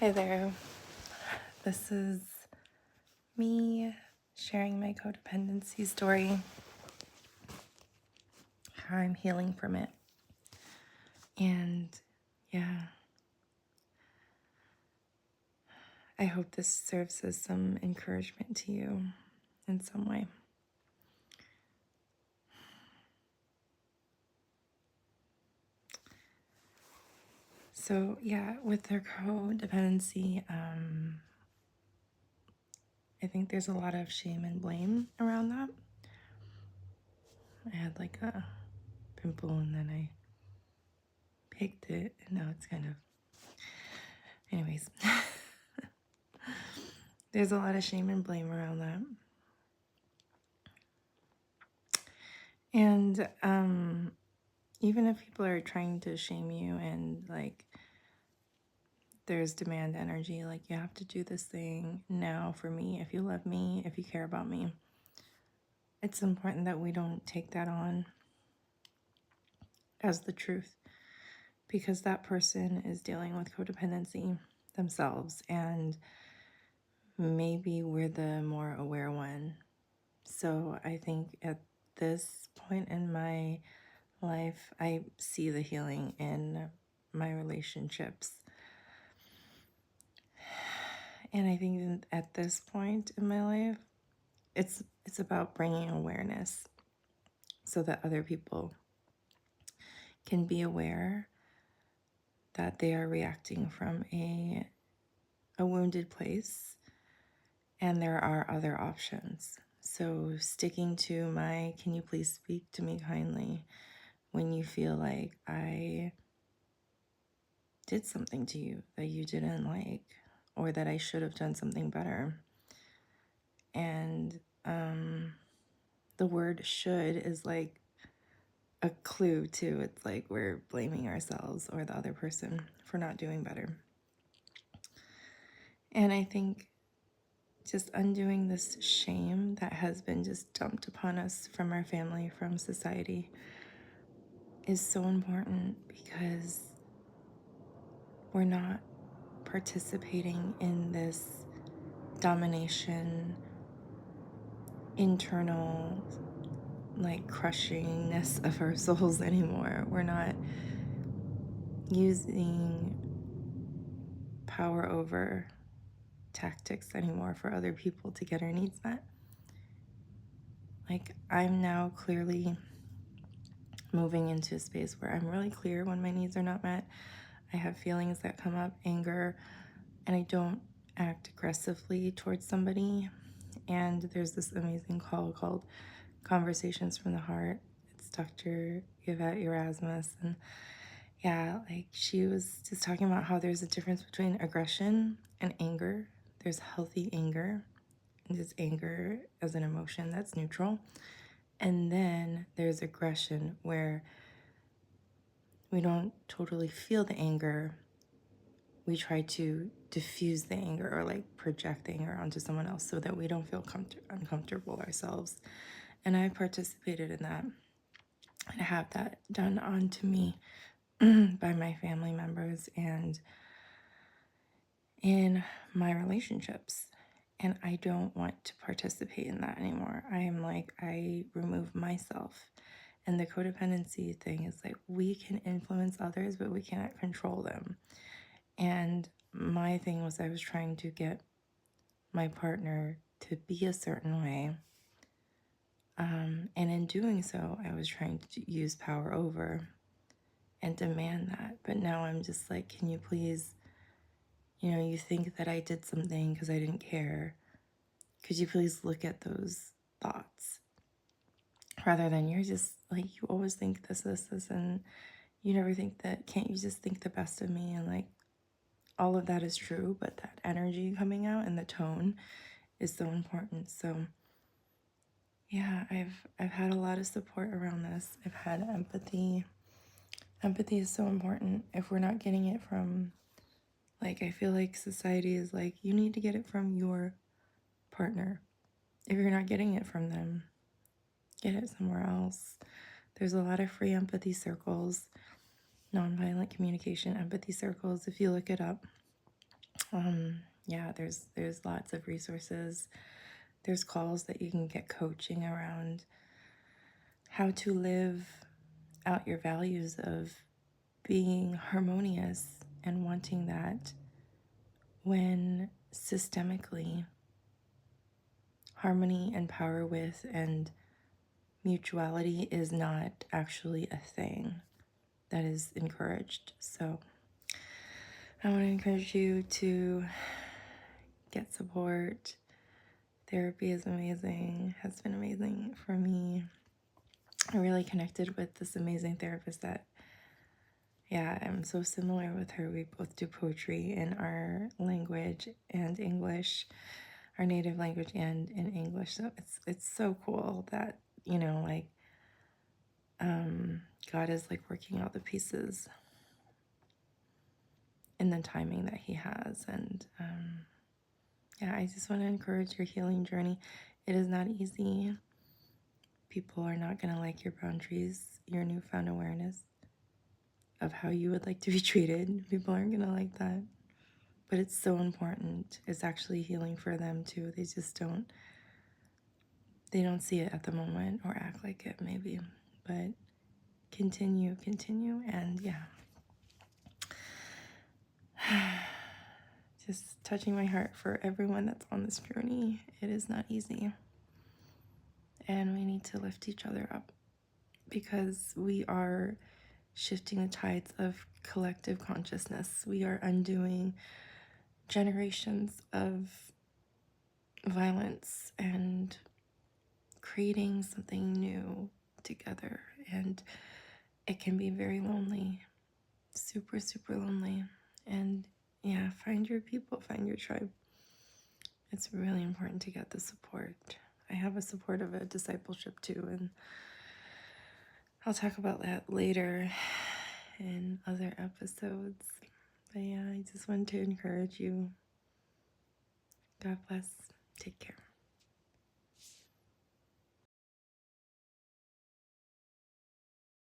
Hi there. This is me sharing my codependency story, how I'm healing from it. And yeah, I hope this serves as some encouragement to you in some way. So yeah, with their codependency, I think there's a lot of shame and blame around that. I had like a pimple and then I picked it and now it's kind of, anyways. There's a lot of shame and blame around that. And even if people are trying to shame you and like there's demand energy, like you have to do this thing now for me, if you love me, if you care about me, it's important that we don't take that on as the truth, because that person is dealing with codependency themselves, and maybe we're the more aware one. So I think at this point in my life, I see the healing in my relationships. And I think at this point in my life, it's about bringing awareness so that other people can be aware that they are reacting from a wounded place and there are other options. So sticking to my, can you please speak to me kindly when you feel like I did something to you that you didn't like, or that I should have done something better. And the word should is like a clue too. It's like we're blaming ourselves or the other person for not doing better. And I think just undoing this shame that has been just dumped upon us from our family, from society, is so important, because we're not participating in this domination, internal like crushingness of our souls anymore. We're not using power over tactics anymore for other people to get our needs met. Like, I'm now clearly moving into a space where I'm really clear when my needs are not met. I have feelings that come up, anger, and I don't act aggressively towards somebody. And there's this amazing call called Conversations from the Heart. It's Dr. Yvette Erasmus, and yeah, like she was just talking about how there's a difference between aggression and anger. There's healthy anger, and there's anger as an emotion that's neutral. And then there's aggression, where we don't totally feel the anger. We try to diffuse the anger or like project the anger onto someone else so that we don't feel uncomfortable ourselves. And I participated in that. I have that done onto me by my family members and in my relationships. And I don't want to participate in that anymore. I am like, I remove myself. And the codependency thing is like, we can influence others, but we cannot control them. And my thing was, I was trying to get my partner to be a certain way. And in doing so, I was trying to use power over and demand that. But now I'm just like, can you please, you think that I did something because I didn't care. Could you please look at those thoughts? Rather than you're just like, you always think this, and you never think that, can't you just think the best of me? And like, all of that is true, but that energy coming out and the tone is so important. So yeah, I've had a lot of support around this. I've had empathy. Empathy is so important. If we're not getting it from, like, I feel like society is like, you need to get it from your partner. If you're not getting it from them, get it somewhere else. There's a lot of free empathy circles, nonviolent communication empathy circles. If you look it up, Yeah, there's lots of resources. There's calls that you can get coaching around how to live out your values of being harmonious and wanting that when systemically harmony and power with and mutuality is not actually a thing that is encouraged. So I want to encourage you to get support. Therapy is amazing, has been amazing for me. I really connected with this amazing therapist that, yeah, I'm so similar with her. We both do poetry in our language and English, our native language and in English. So it's so cool that, like God is like working out the pieces in the timing that He has. And yeah, I just want to encourage your healing journey. It is not easy. People are not going to like your boundaries, your newfound awareness of how you would like to be treated. People aren't going to like that. But it's so important. It's actually healing for them too. They just they don't see it at the moment or act like it maybe. But continue, and yeah. Just touching my heart for everyone that's on this journey. It is not easy. And we need to lift each other up because we are shifting the tides of collective consciousness. We are undoing generations of violence and creating something new together. And it can be very lonely, super, super lonely. And yeah, find your people, find your tribe. It's really important to get the support. I have a support of a discipleship too, and I'll talk about that later in other episodes. But yeah, I just wanted to encourage you. God bless. Take care.